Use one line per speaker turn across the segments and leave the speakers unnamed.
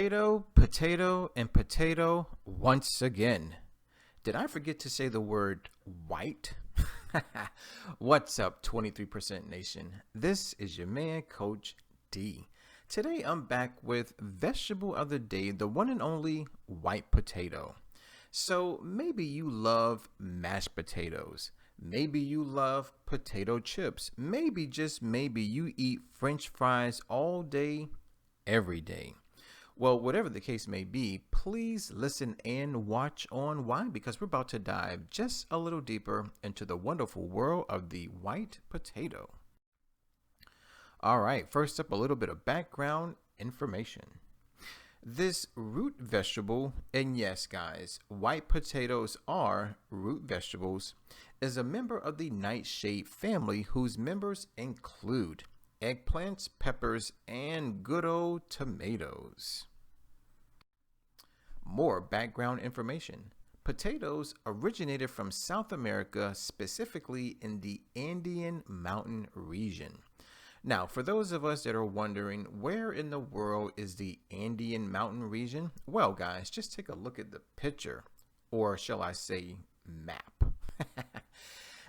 Potato, and potato once again. Did I forget to say the word white? What's up, 23% Nation? This is your man, Coach D. Today I'm back with vegetable of the day, the one and only white potato. So maybe you love mashed potatoes. Maybe you love potato chips. Maybe, just maybe, you eat French fries all day, every day. Well, whatever the case may be, please listen and watch on why, because we're about to dive just a little deeper into the wonderful world of the white potato. All right, first up, a little bit of background information. This root vegetable, and yes, guys, white potatoes are root vegetables, is a member of the nightshade family whose members include eggplants, peppers, and good old tomatoes. More background information. Potatoes originated from South America, specifically in the Andean mountain region. Now, for those of us that are wondering, where in the world is the Andean mountain region? Well, guys, just take a look at the picture, or shall I say map.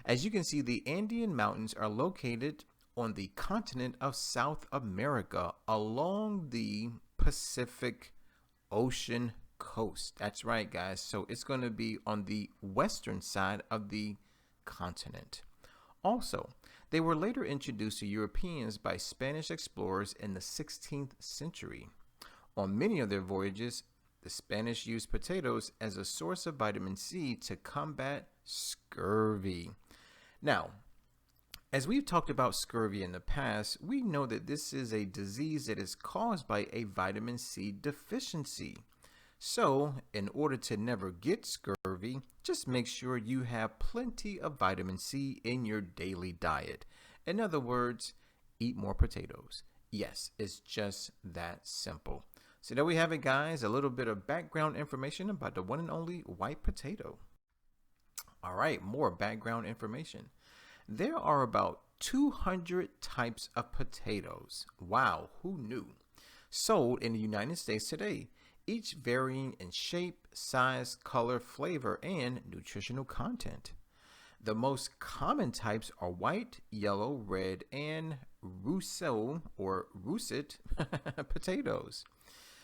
As you can see, the Andean mountains are located on the continent of South America along the Pacific Ocean coast. That's right, guys. So it's going to be on the western side of the continent. Also, they were later introduced to Europeans by Spanish explorers in the 16th century. On many of their voyages, the Spanish used potatoes as a source of vitamin C to combat scurvy. Now, as we've talked about scurvy in the past, we know that this is a disease that is caused by a vitamin C deficiency. So, in order to never get scurvy, just make sure you have plenty of vitamin C in your daily diet. In other words, eat more potatoes. Yes, it's just that simple. So there we have it, guys, a little bit of background information about the one and only white potato. All right, more background information. There are about 200 types of potatoes. Wow, who knew? Sold in the United States today, each varying in shape, size, color, flavor, and nutritional content. The most common types are white, yellow, red, and russet or russet potatoes.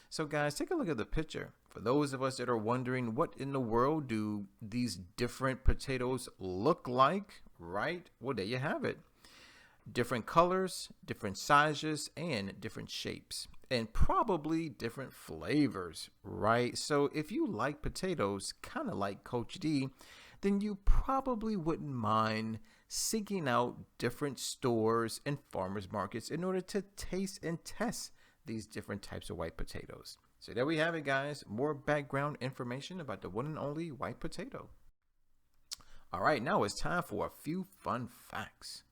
So guys, take a look at the picture. For those of us that are wondering, what in the world do these different potatoes look like, right? Well, there you have it. Different colors, different sizes, and different shapes, and probably different flavors, right? So if you like potatoes, kind of like Coach D, then you probably wouldn't mind seeking out different stores and farmers markets in order to taste and test these different types of white potatoes. So there we have it, guys. More background information about the one and only white potato. All right, now it's time for a few fun facts.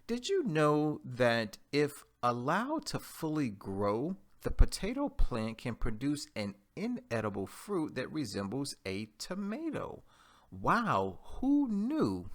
Did you know that if allowed to fully grow, the potato plant can produce an inedible fruit that resembles a tomato? Wow, who knew?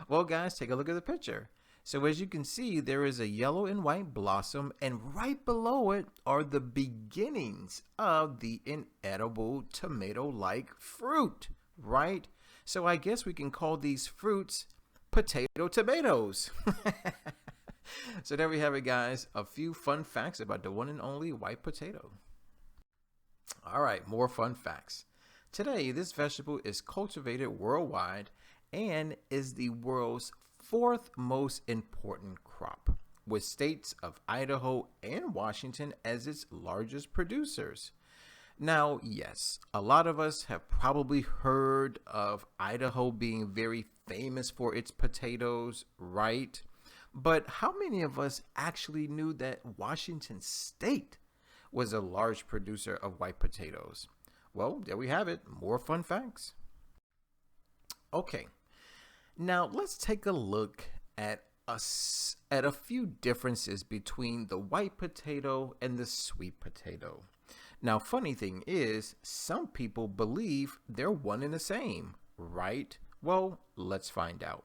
Well, guys, take a look at the picture. So as you can see, there is a yellow and white blossom, and right below it are the beginnings of the inedible tomato-like fruit, right? So I guess we can call these fruits potato tomatoes. So there we have it, guys. A few fun facts about the one and only white potato. All right, more fun facts. Today, this vegetable is cultivated worldwide and is the world's fourth most important crop, with states of Idaho and Washington as its largest producers. Now, yes, a lot of us have probably heard of Idaho being very famous for its potatoes, right? But how many of us actually knew that Washington State was a large producer of white potatoes? Well, there we have it. More fun facts. Okay, now let's take a look at a few differences between the white potato and the sweet potato. Now, funny thing is, some people believe they're one and the same, right? Well, let's find out.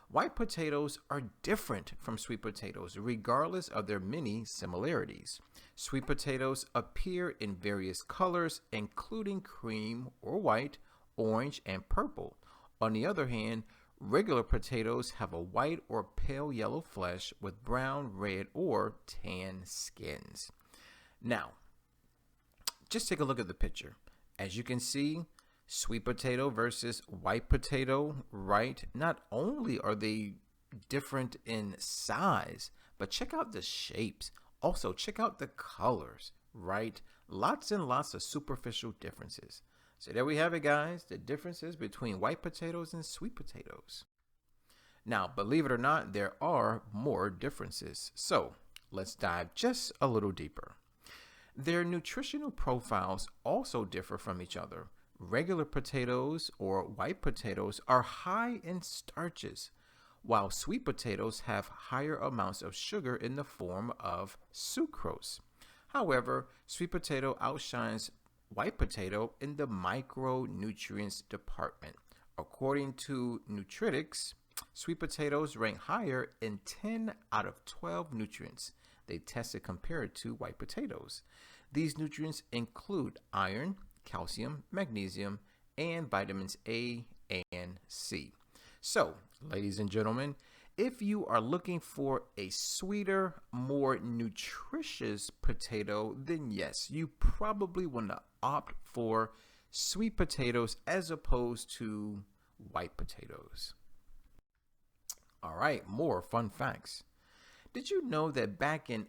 White potatoes are different from sweet potatoes, regardless of their many similarities. Sweet potatoes appear in various colors, including cream or white, orange, and purple. On the other hand, regular potatoes have a white or pale yellow flesh with brown, red, or tan skins. Now, just take a look at the picture. As you can see, sweet potato versus white potato, right? Not only are they different in size, but check out the shapes. Also, check out the colors, right? Lots and lots of superficial differences. So there we have it, guys, the differences between white potatoes and sweet potatoes. Now, believe it or not, there are more differences. So let's dive just a little deeper. Their nutritional profiles also differ from each other. Regular potatoes or white potatoes are high in starches, while sweet potatoes have higher amounts of sugar in the form of sucrose. However, sweet potato outshines white potato in the micronutrients department. According to Nutritics, sweet potatoes rank higher in 10 out of 12 nutrients they tested compared to white potatoes. These nutrients include iron, calcium, magnesium, and vitamins A and C. So, ladies and gentlemen, if you are looking for a sweeter, more nutritious potato, then yes, you probably want to opt for sweet potatoes as opposed to white potatoes. All right, more fun facts. Did you know that back in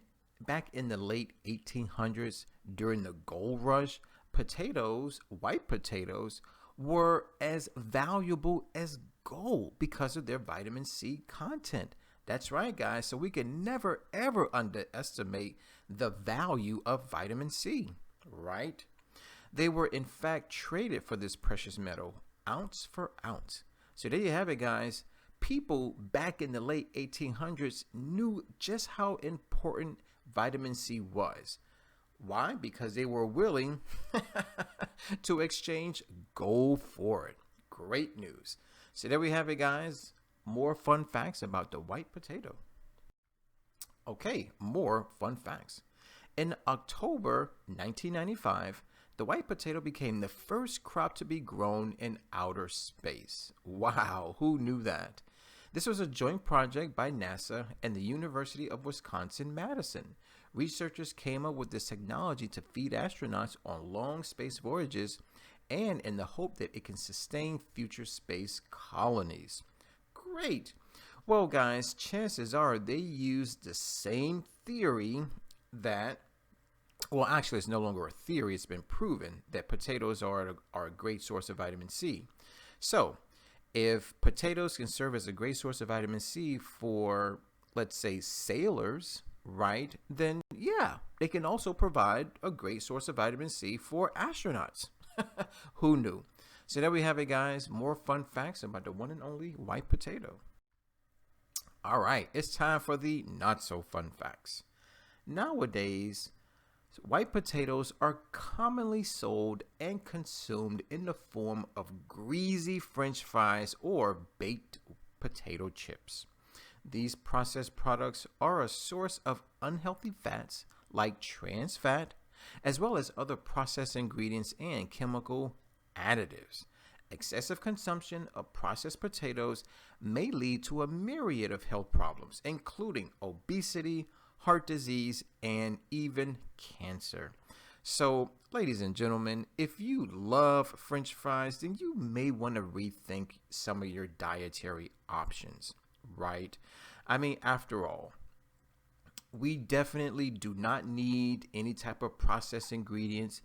the late 1800s, during the gold rush, white potatoes, were as valuable as gold because of their vitamin C content? That's right, guys. So we can never, ever underestimate the value of vitamin C, right? They were, in fact, traded for this precious metal, ounce for ounce. So there you have it, guys. People back in the late 1800s knew just how important vitamin C was. Why? Because they were willing to exchange gold for it. Great news. So there we have it, guys. More fun facts about the white potato. Okay, more fun facts. In October 1995, the white potato became the first crop to be grown in outer space. Wow, who knew that? This was a joint project by NASA and the University of Wisconsin-Madison. Researchers came up with this technology to feed astronauts on long space voyages and in the hope that it can sustain future space colonies. Great. Well, guys, chances are they used the same theory that, well, actually, it's no longer a theory. It's been proven that potatoes are a great source of vitamin C. So, if potatoes can serve as a great source of vitamin C for, let's say, sailors, right, then yeah, they can also provide a great source of vitamin C for astronauts. Who knew? So there we have it, guys. More fun facts about the one and only white potato. All right, it's time for the not so fun facts. Nowadays, white potatoes are commonly sold and consumed in the form of greasy French fries or baked potato chips. These processed products are a source of unhealthy fats like trans fat, as well as other processed ingredients and chemical additives. Excessive consumption of processed potatoes may lead to a myriad of health problems, including obesity, heart disease, and even cancer. So, ladies and gentlemen, if you love French fries, then you may want to rethink some of your dietary options, right? I mean, after all, we definitely do not need any type of processed ingredients.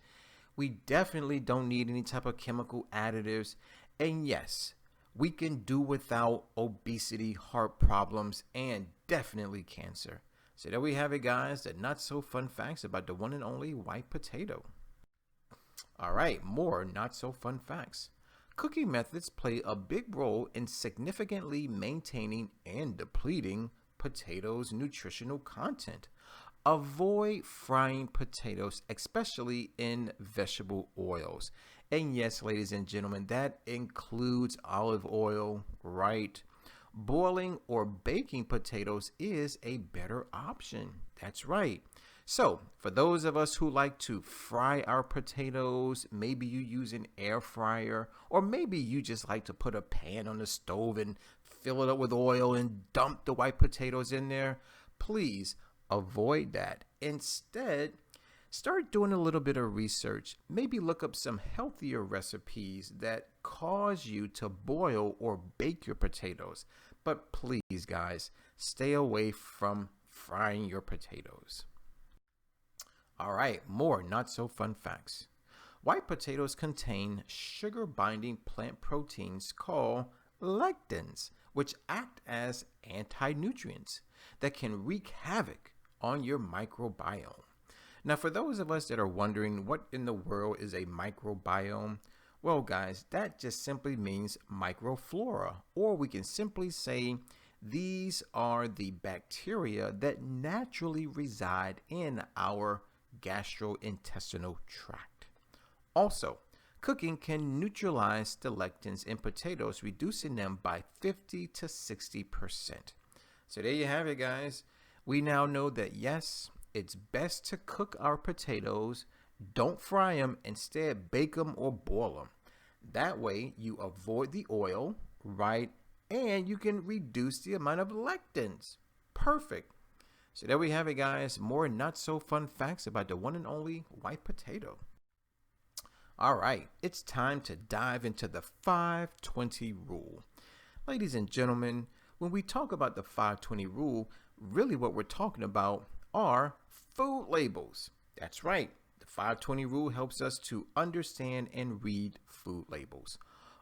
We definitely don't need any type of chemical additives. And yes, we can do without obesity, heart problems, and definitely cancer. So there we have it, guys, the not so fun facts about the one and only white potato. All right, more not so fun facts. Cooking methods play a big role in significantly maintaining and depleting potatoes' nutritional content. Avoid frying potatoes, especially in vegetable oils. And yes, ladies and gentlemen, that includes olive oil, right? boiling or baking potatoes is a better option. That's right. So, for those of us who like to fry our potatoes, maybe you use an air fryer, or maybe you just like to put a pan on the stove and fill it up with oil and dump the white potatoes in there, please avoid that. Instead, start doing a little bit of research. Maybe look up some healthier recipes that cause you to boil or bake your potatoes. But please, guys, stay away from frying your potatoes. All right, more not so fun facts. White potatoes contain sugar binding plant proteins called lectins, which act as anti-nutrients that can wreak havoc on your microbiome. Now, for those of us that are wondering what in the world is a microbiome, well, guys, that just simply means microflora, or we can simply say these are the bacteria that naturally reside in our gastrointestinal tract. Also, cooking can neutralize the lectins in potatoes, reducing them by 50 to 60%. So there you have it, guys. We now know that yes, it's best to cook our potatoes. Don't fry them. Instead, bake them or boil them. That way, you avoid the oil, right? And you can reduce the amount of lectins. Perfect. So there we have it, guys. More not so fun facts about the one and only white potato. All right, it's time to dive into the 520 rule. Ladies and gentlemen, when we talk about the 520 rule, really what we're talking about are food labels. That's right. The 520 rule helps us to understand and read food labels.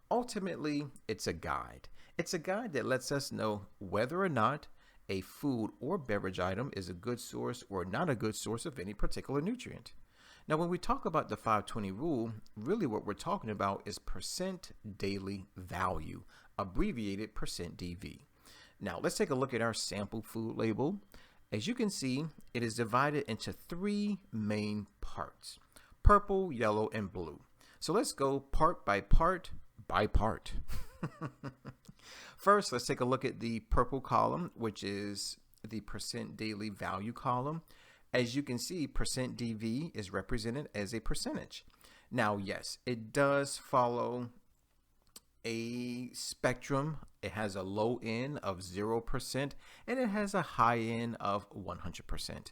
Ultimately, it's a guide. It's a guide that lets us know whether or not a food or beverage item is a good source or not a good source of any particular nutrient. Now, when we talk about the 520 rule, really what we're talking about is percent daily value, abbreviated percent DV. Now, let's take a look at our sample food label. As you can see, it is divided into three main parts: purple, yellow, and blue. So let's go part by part by part. First, let's take a look at the purple column, which is the percent daily value column. As you can see, percent DV is represented as a percentage. Now, yes, it does follow a spectrum. It has a low end of 0% and it has a high end of 100%.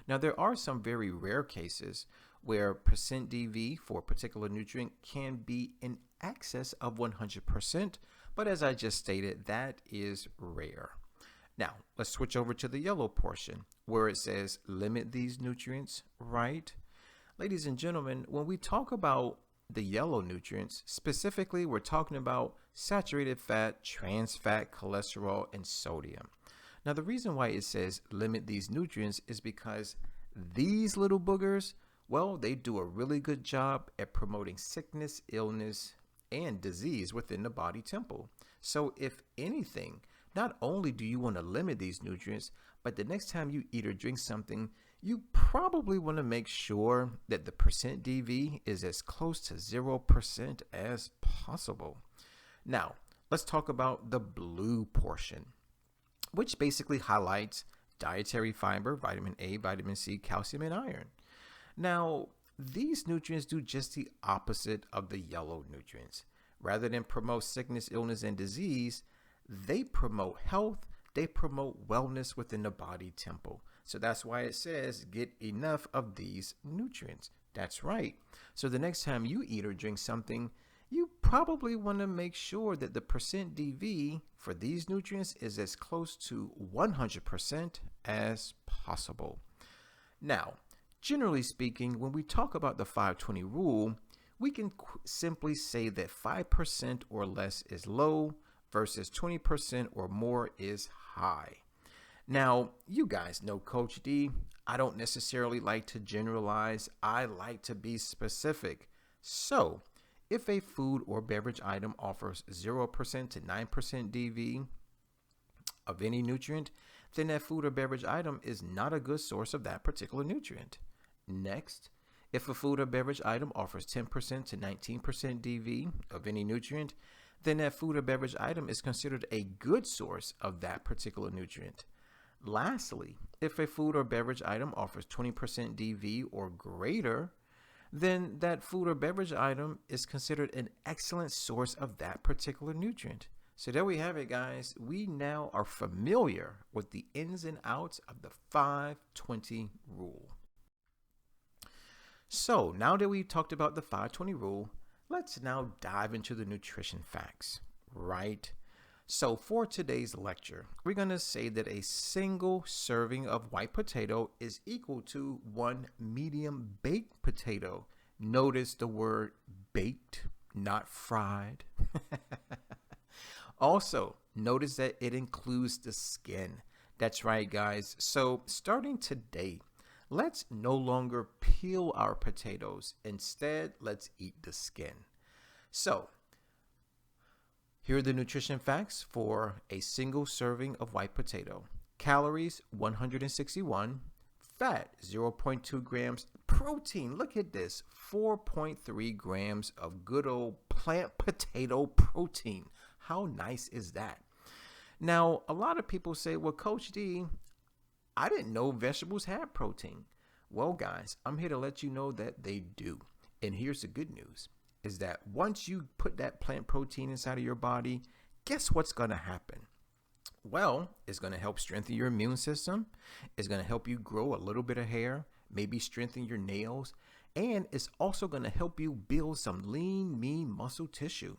Now, there are some very rare cases where percent DV for a particular nutrient can be in excess of 100%, but as I just stated, that is rare. Now, let's switch over to the yellow portion where it says limit these nutrients, right? Ladies and gentlemen, when we talk about the yellow nutrients, specifically, we're talking about saturated fat, trans fat, cholesterol, and sodium. Now, the reason why it says limit these nutrients is because these little boogers, well, they do a really good job at promoting sickness, illness, and disease within the body temple. So if anything, not only do you want to limit these nutrients, but the next time you eat or drink something, you probably want to make sure that the percent DV is as close to 0% as possible. Now, let's talk about the blue portion, which basically highlights dietary fiber, vitamin A, vitamin C, calcium, and iron. Now, these nutrients do just the opposite of the yellow nutrients. Rather than promote sickness, illness, and disease, they promote health, they promote wellness within the body temple. So that's why it says get enough of these nutrients. That's right. So the next time you eat or drink something, you probably want to make sure that the percent DV for these nutrients is as close to 100% as possible. Now, generally speaking, when we talk about the 520 rule, we can simply say that 5% or less is low versus 20% or more is high. Now, you guys know Coach D. I don't necessarily like to generalize. I like to be specific. So, if a food or beverage item offers 0% to 9% DV of any nutrient, then that food or beverage item is not a good source of that particular nutrient. Next, if a food or beverage item offers 10% to 19% DV of any nutrient, then that food or beverage item is considered a good source of that particular nutrient. Lastly, if a food or beverage item offers 20% DV or greater, then that food or beverage item is considered an excellent source of that particular nutrient. So there we have it, guys. We now are familiar with the ins and outs of the 520 rule. So now that we've talked about the 520 rule, let's now dive into the nutrition facts, right? So for today's lecture, we're going to say that a single serving of white potato is equal to one medium baked potato. Notice the word baked, not fried. Also, notice that it includes the skin. That's right, guys. So starting today, let's no longer peel our potatoes. Instead, let's eat the skin. So here are the nutrition facts for a single serving of white potato. Calories, 161. Fat, 0.2 grams. Protein, look at this, 4.3 grams of good old plant potato protein. How nice is that? Now, a lot of people say, well, Coach D, I didn't know vegetables had protein. Well, guys, I'm here to let you know that they do. And here's the good news, is that once you put that plant protein inside of your body, guess what's going to happen? Well, it's going to help strengthen your immune system. It's going to help you grow a little bit of hair, maybe strengthen your nails, and it's also going to help you build some lean, mean muscle tissue.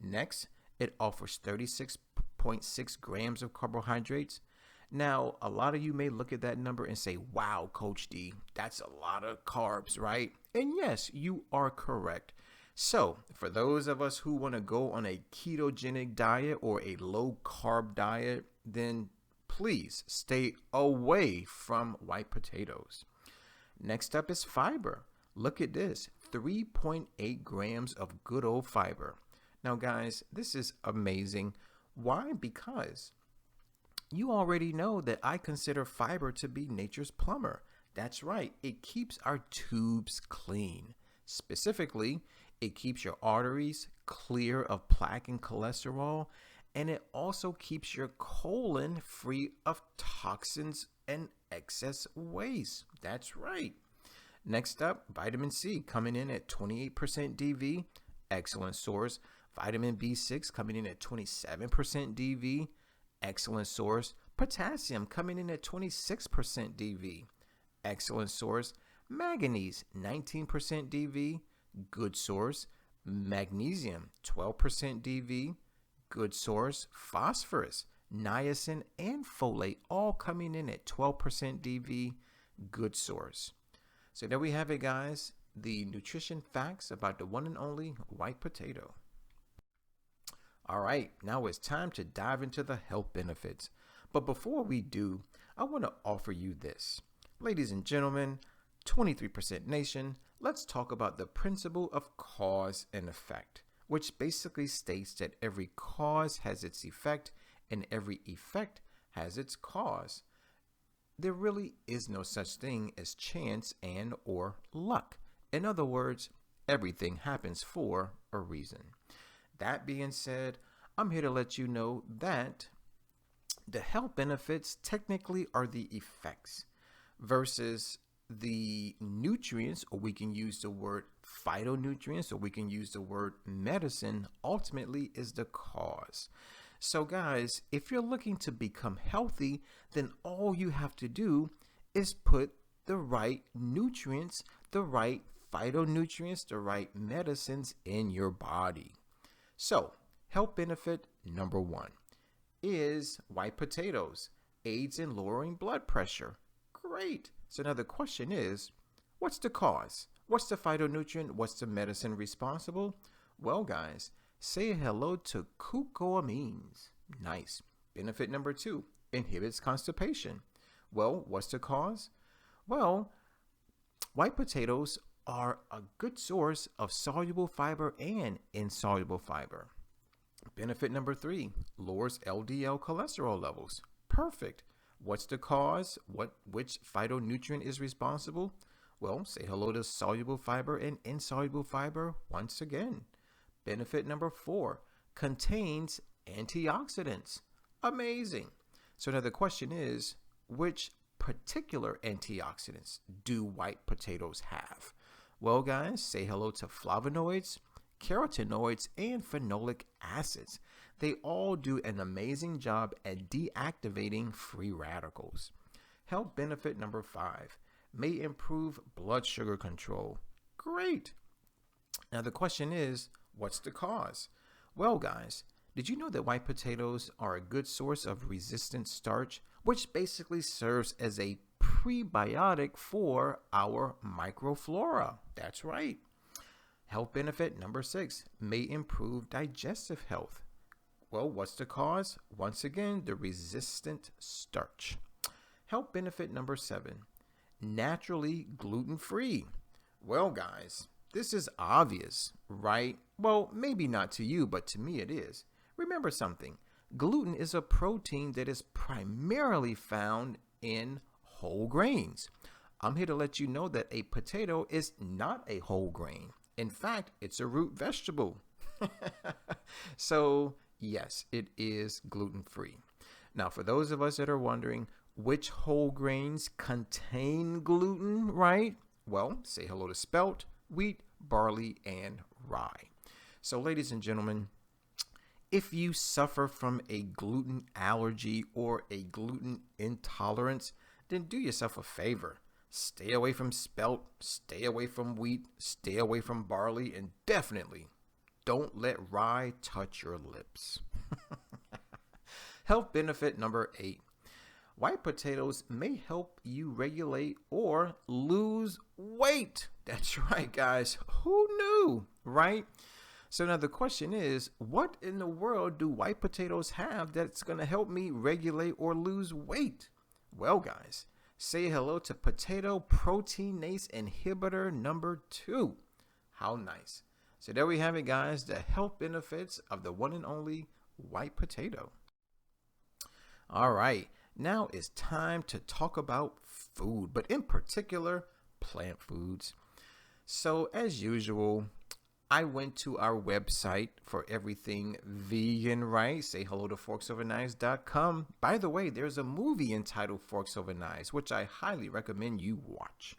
Next, it offers 36.6 grams of carbohydrates. Now, a lot of you may look at that number and say, wow, Coach D, that's a lot of carbs, right? And yes, you are correct. So for those of us who want to go on a ketogenic diet or a low carb diet, then please stay away from white potatoes. Next up is fiber. Look at this, 3.8 grams of good old fiber. Now, guys, this is amazing. Why? Because you already know that I consider fiber to be nature's plumber. That's right. It keeps our tubes clean. Specifically, it keeps your arteries clear of plaque and cholesterol, and it also keeps your colon free of toxins and excess waste. That's right. Next up, vitamin C coming in at 28% DV, excellent source. Vitamin B6 coming in at 27% DV, excellent source. Potassium coming in at 26% DV, excellent source. Manganese, 19% DV, good source. Magnesium, 12% DV, good source. Phosphorus, niacin, and folate all coming in at 12% DV, good source. So there we have it, guys. The nutrition facts about the one and only white potato. All right, now it's time to dive into the health benefits. But before we do, I want to offer you this. Ladies and gentlemen, 23% Nation, let's talk about the principle of cause and effect, which basically states that every cause has its effect and every effect has its cause. There really is no such thing as chance and or luck. In other words, everything happens for a reason. That being said, I'm here to let you know that the health benefits technically are the effects versus the nutrients, or we can use the word phytonutrients, or we can use the word medicine, ultimately is the cause. So guys, if you're looking to become healthy, then all you have to do is put the right nutrients, the right phytonutrients, the right medicines in your body. So, health benefit number 1 is white potatoes aids in lowering blood pressure. Great. So now the question is, what's the cause? What's the phytonutrient? What's the medicine responsible? Well, guys, say hello to coucoamines. Nice. Benefit number 2, inhibits constipation. Well, what's the cause? Well, white potatoes are a good source of soluble fiber and insoluble fiber. Benefit number 3, lowers LDL cholesterol levels. Perfect. What's the cause? Which phytonutrient is responsible? Well, say hello to soluble fiber and insoluble fiber once again. Benefit number 4, contains antioxidants. Amazing. So now the question is, which particular antioxidants do white potatoes have? Well, guys, say hello to flavonoids, carotenoids, and phenolic acids. They all do an amazing job at deactivating free radicals. Health benefit number 5, may improve blood sugar control. Great. Now the question is, what's the cause? Well, guys, did you know that white potatoes are a good source of resistant starch, which basically serves as a prebiotic for our microflora? That's right. Health benefit number 6, may improve digestive health. Well, what's the cause? Once again, the resistant starch. Health benefit number 7, naturally gluten-free. Well, guys, this is obvious, right? Well, maybe not to you, but to me it is. Remember something. Gluten is a protein that is primarily found in whole grains. I'm here to let you know that a potato is not a whole grain. In fact, it's a root vegetable. So, yes, it is gluten-free. Now, for those of us that are wondering which whole grains contain gluten, right? Well, say hello to spelt, wheat, barley, and rye. So, ladies and gentlemen, if you suffer from a gluten allergy or a gluten intolerance, then do yourself a favor. Stay away from spelt, stay away from wheat, stay away from barley, and definitely don't let rye touch your lips. Health benefit number 8. White potatoes may help you regulate or lose weight. That's right, guys. Who knew, right? So now the question is, what in the world do white potatoes have that's going to help me regulate or lose weight? Well, guys, say hello to potato proteinase inhibitor number 2. How nice. So there we have it, guys, the health benefits of the one and only white potato. All right, now it's time to talk about food, but in particular, plant foods. So as usual, I went to our website for everything vegan, right? Say hello to forksoverknives.com. By the way, there's a movie entitled Forks Over Knives, which I highly recommend you watch.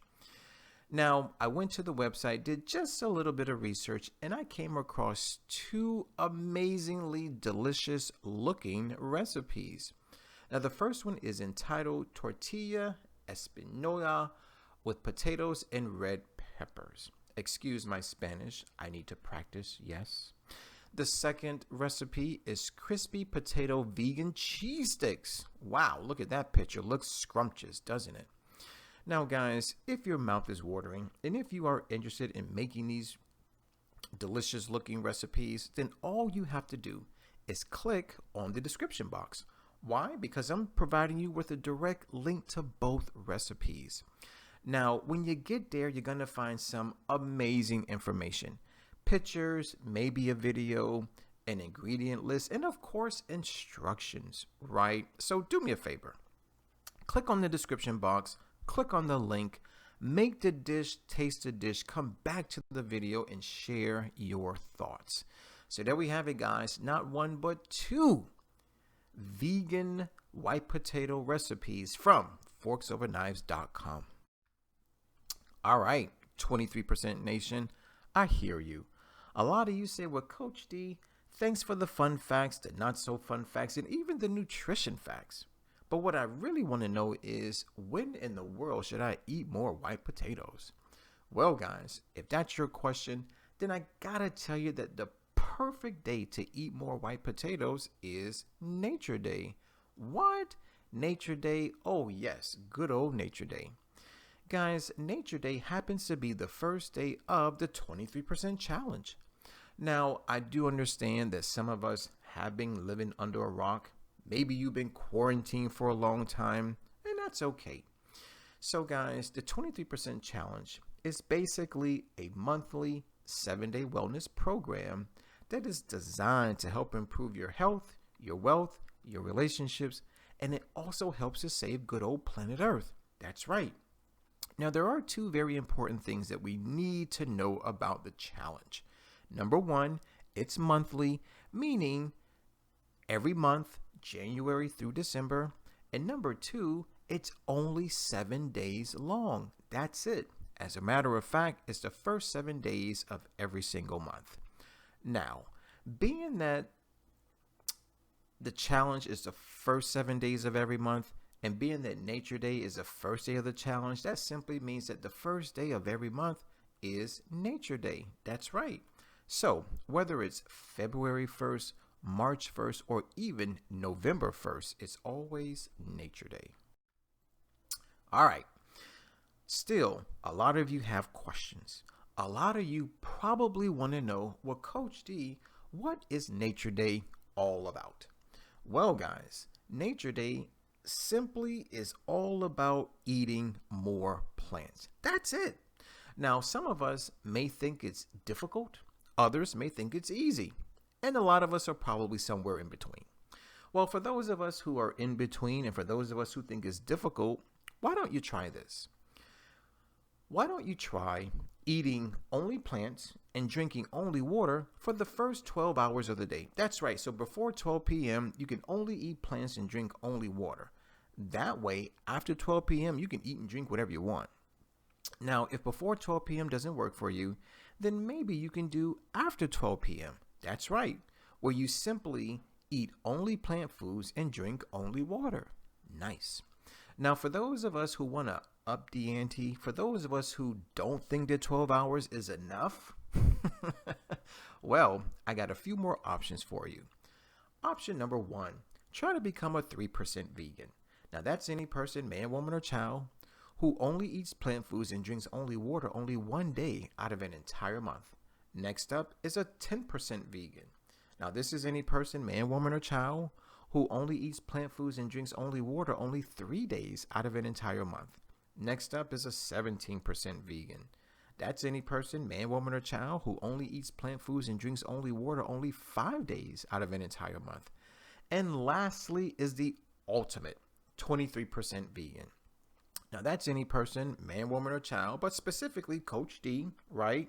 Now, I went to the website, did just a little bit of research, and I came across 2 amazingly delicious looking recipes. Now, the first one is entitled Tortilla Espinola with potatoes and red peppers. Excuse my Spanish, I need to practice, yes. The second recipe is crispy potato vegan cheese sticks. Wow, look at that picture. Looks scrumptious, doesn't it? Now, guys, if your mouth is watering and if you are interested in making these delicious looking recipes, then all you have to do is click on the description box. Why? Because I'm providing you with a direct link to both recipes. Now, when you get there, you're going to find some amazing information. Pictures, maybe a video, an ingredient list, and of course, instructions, right? So do me a favor. Click on the description box, click on the link, make the dish, taste the dish, come back to the video and share your thoughts. So there we have it, guys. Not 1, but 2 vegan white potato recipes from forksoverknives.com. All right, 23% Nation, I hear you. A lot of you say, well, Coach D, thanks for the fun facts, the not so fun facts, and even the nutrition facts. But what I really want to know is, when in the world should I eat more white potatoes? Well, guys, if that's your question, then I gotta tell you that the perfect day to eat more white potatoes is Nature Day. What? Nature Day? Oh yes, good old Nature Day. Guys, Nature Day happens to be the first day of the 23% challenge. Now, I do understand that some of us have been living under a rock. Maybe you've been quarantined for a long time, and that's okay. So guys, the 23% challenge is basically a monthly 7-day wellness program that is designed to help improve your health, your wealth, your relationships, and it also helps to save good old planet Earth. That's right. Now, there are 2 very important things that we need to know about the challenge. Number 1, it's monthly, meaning every month, January through December. And number two, it's only 7 days long. That's it. As a matter of fact, it's the first 7 days of every single month. Now, being that the challenge is the first 7 days of every month, and being that Nature Day is the first day of the challenge, that simply means that the first day of every month is Nature Day. That's right. So, whether it's February 1st, March 1st, or even November 1st, it's always Nature Day. All right. Still, a lot of you have questions. A lot of you probably want to know, well, Coach D, what is Nature Day all about? Well, guys, Nature Day simply is all about eating more plants. That's it. Now, some of us may think it's difficult. Others may think it's easy. And a lot of us are probably somewhere in between. Well, for those of us who are in between and for those of us who think it's difficult, why don't you try this? Why don't you try eating only plants and drinking only water for the first 12 hours of the day? That's right. So before 12 p.m., you can only eat plants and drink only water. That way, after 12 p.m., you can eat and drink whatever you want. Now, if before 12 p.m. doesn't work for you, then maybe you can do after 12 p.m. That's right, where you simply eat only plant foods and drink only water. Nice. Now, for those of us who want to up the ante, for those of us who don't think that 12 hours is enough, well, I got a few more options for you. Option number one, try to become a 3% vegan. Now, that's any person, man, woman, or child, who only eats plant foods and drinks only water only one day out of an entire month. Next up is a 10% vegan. Now, this is any person, man, woman, or child, who only eats plant foods and drinks only water only 3 days out of an entire month. Next up is a 17% vegan. That's any person, man, woman, or child, who only eats plant foods and drinks only water only 5 days out of an entire month. And lastly is the ultimate 23% vegan. Now, that's any person, man, woman, or child, but specifically Coach D, right,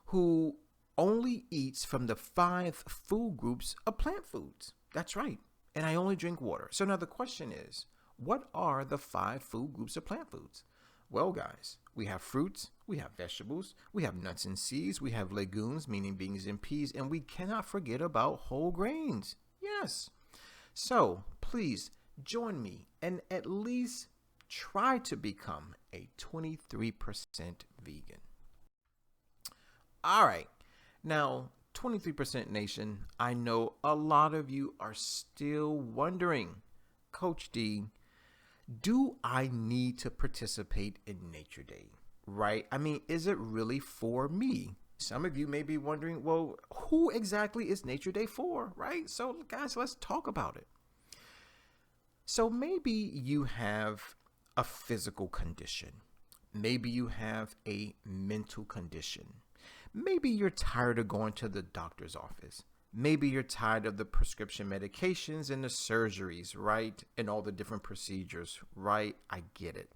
who only eats from the 5 food groups of plant foods. That's right. And I only drink water. So now the question is, what are the 5 food groups of plant foods? Well, guys, we have fruits, we have vegetables, we have nuts and seeds, we have legumes, meaning beans and peas, and we cannot forget about whole grains. Yes. So please join me and at least try to become a 23% vegan. All right. Now, 23% Nation, I know a lot of you are still wondering, Coach D, do I need to participate in Nature Day? Right? I mean, is it really for me? Some of you may be wondering, well, who exactly is Nature Day for? Right? So, guys, let's talk about it. So maybe you have a physical condition. Maybe you have a mental condition. Maybe you're tired of going to the doctor's office. Maybe you're tired of the prescription medications and the surgeries, right? And all the different procedures, right? I get it.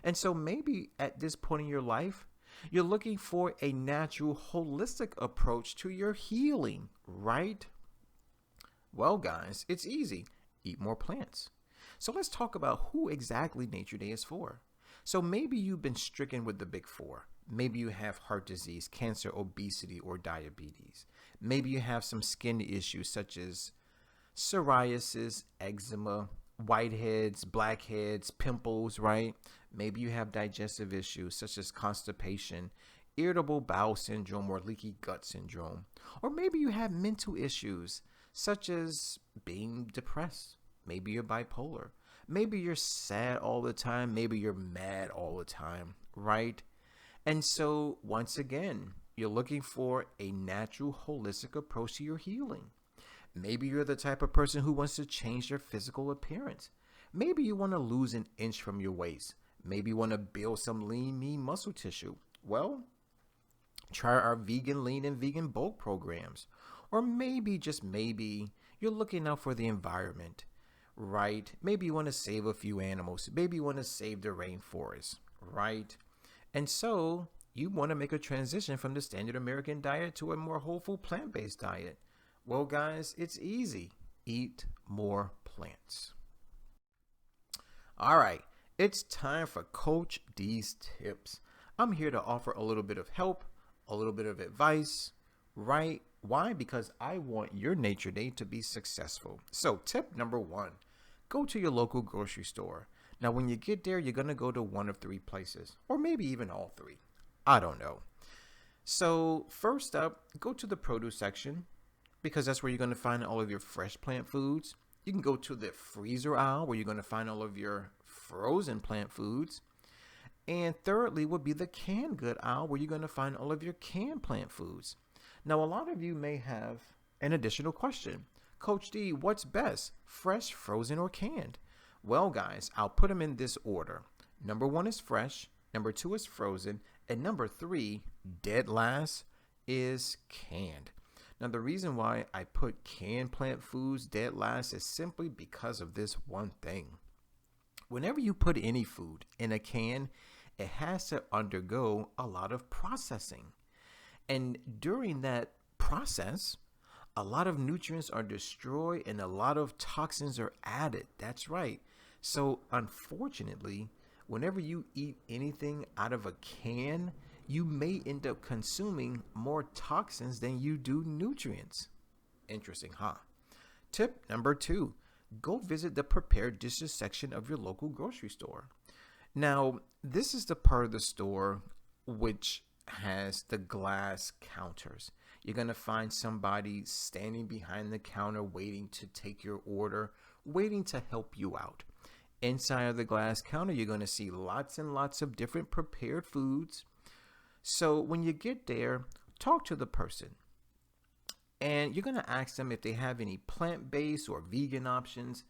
And so maybe at this point in your life, you're looking for a natural, holistic approach to your healing, right? Well, guys, it's easy. Eat more plants. So let's talk about who exactly Nature Day is for. So maybe you've been stricken with the big 4. Maybe you have heart disease, cancer, obesity, or diabetes. Maybe you have some skin issues such as psoriasis, eczema, whiteheads, blackheads, pimples, right? Maybe you have digestive issues such as constipation, irritable bowel syndrome, or leaky gut syndrome. Or maybe you have mental issues such as being depressed. Maybe you're bipolar. Maybe you're sad all the time. Maybe you're mad all the time, right? And so, once again, you're looking for a natural, holistic approach to your healing. Maybe you're the type of person who wants to change their physical appearance. Maybe you want to lose an inch from your waist. Maybe you want to build some lean, mean muscle tissue. Well, try our vegan, lean, and vegan bulk programs. Or maybe, just maybe, you're looking out for the environment, right? Maybe you want to save a few animals. Maybe you want to save the rainforest, right? And so You want to make a transition from the standard American diet to a more whole plant-based diet. Well, guys, it's easy. Eat more plants. All right, it's time for Coach D's tips. I'm here to offer a little bit of help, a little bit of advice, right? Why? Because I want your nature day to be successful. So tip number 1, go to your local grocery store. Now, when you get there, you're going to go to one of 3 places, or maybe even all 3. I don't know. So first up, go to the produce section because that's where you're going to find all of your fresh plant foods. You can go to the freezer aisle where you're going to find all of your frozen plant foods. And thirdly would be the canned good aisle where you're going to find all of your canned plant foods. Now, a lot of you may have an additional question. Coach D, what's best, fresh, frozen, or canned? Well, guys, I'll put them in this order. Number 1 is fresh. Number 2 is frozen. And number 3, dead last, is canned. Now, the reason why I put canned plant foods dead last is simply because of this one thing. Whenever you put any food in a can, it has to undergo a lot of processing. And during that process, a lot of nutrients are destroyed and a lot of toxins are added. That's right. So unfortunately, whenever you eat anything out of a can, you may end up consuming more toxins than you do nutrients. Interesting, huh? Tip number 2, go visit the prepared dishes section of your local grocery store. Now, this is the part of the store which has the glass counters. You're going to find somebody standing behind the counter waiting to take your order, waiting to help you out. Inside of the glass counter, you're going to see lots and lots of different prepared foods. So when you get there, talk to the person. And you're going to ask them if they have any plant-based or vegan options.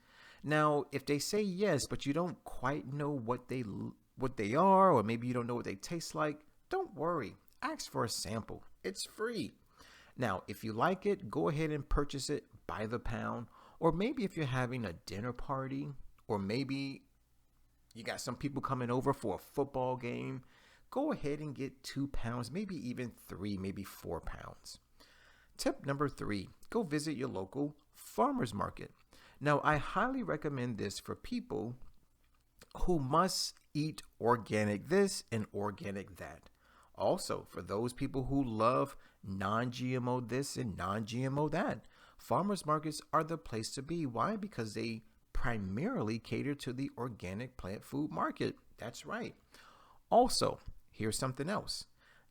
Now, if they say yes, but you don't quite know what they are, or maybe you don't know what they taste like, don't worry. Ask for a sample. It's free. Now, if you like it, go ahead and purchase it by the pound. Or maybe if you're having a dinner party, or maybe you got some people coming over for a football game, go ahead and get 2 pounds, maybe even 3, maybe 4 pounds. Tip number 3, go visit your local farmer's market. Now, I highly recommend this for people who must eat organic this and organic that. Also, for those people who love non-GMO this and non-GMO that, farmers markets are the place to be. Why? Because they primarily cater to the organic plant food market. That's right. Also, here's something else.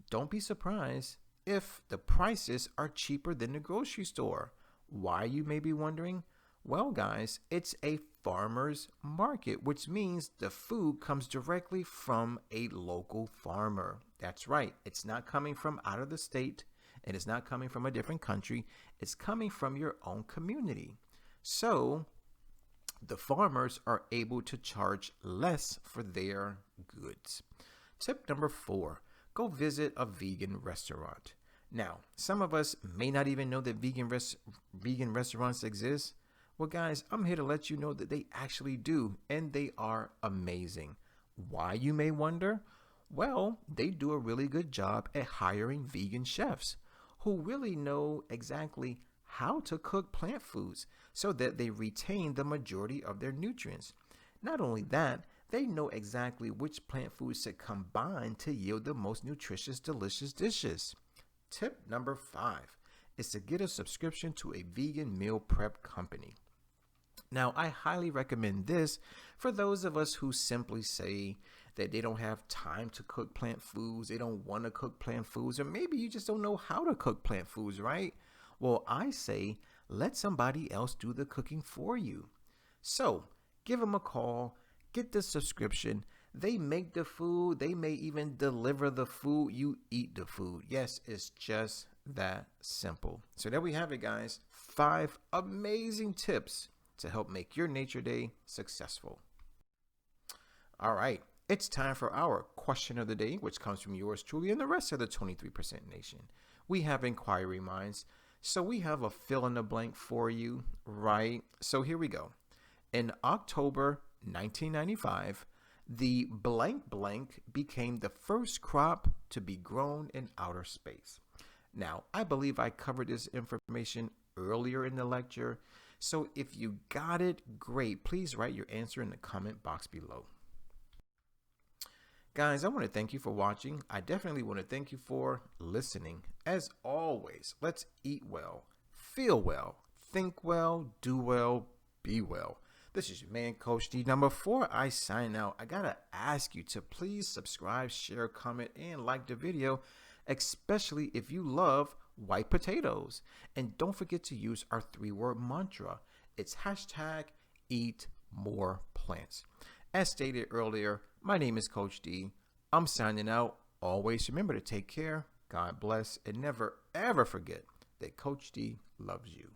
Don't be surprised if the prices are cheaper than the grocery store. Why, you may be wondering? Well, guys, it's a farmer's market, which means the food comes directly from a local farmer. That's right. It's not coming from out of the state, and it's not coming from a different country. It's coming from your own community. So the farmers are able to charge less for their goods. Tip number 4, go visit a vegan restaurant. Now, some of us may not even know that vegan restaurants exist. Well, guys, I'm here to let you know that they actually do, and they are amazing. Why, you may wonder? Well, they do a really good job at hiring vegan chefs who really know exactly how to cook plant foods so that they retain the majority of their nutrients. Not only that, they know exactly which plant foods to combine to yield the most nutritious, delicious dishes. Tip number 5 is to get a subscription to a vegan meal prep company. Now, I highly recommend this for those of us who simply say that they don't have time to cook plant foods, they don't want to cook plant foods, or maybe you just don't know how to cook plant foods, right? Well, I say let somebody else do the cooking for you. So, give them a call, get the subscription. They make the food, they may even deliver the food, you eat the food. Yes, it's just that simple. So there we have it, guys. 5 amazing tips to help make your nature day successful. All right, it's time for our question of the day, which comes from yours truly and the rest of the 23% Nation. We have inquiry minds, so we have a fill in the blank for you, right? So here we go. In October 1995, the blank blank became the first crop to be grown in outer space. Now, I believe I covered this information earlier in the lecture, so if you got it, great. Please write your answer in the comment box below. Guys, I want to thank you for watching. I definitely want to thank you for listening. As always, let's eat well, feel well, think well, do well, be well. This is your man, Coach D. Now, before I sign out, I got to ask you to please subscribe, share, comment, and like the video, especially if you love white potatoes. And don't forget to use our 3-word mantra. It's hashtag eat more plants. As stated earlier, my name is Coach D. I'm signing out. Always remember to take care, God bless, and never ever forget that Coach D loves you.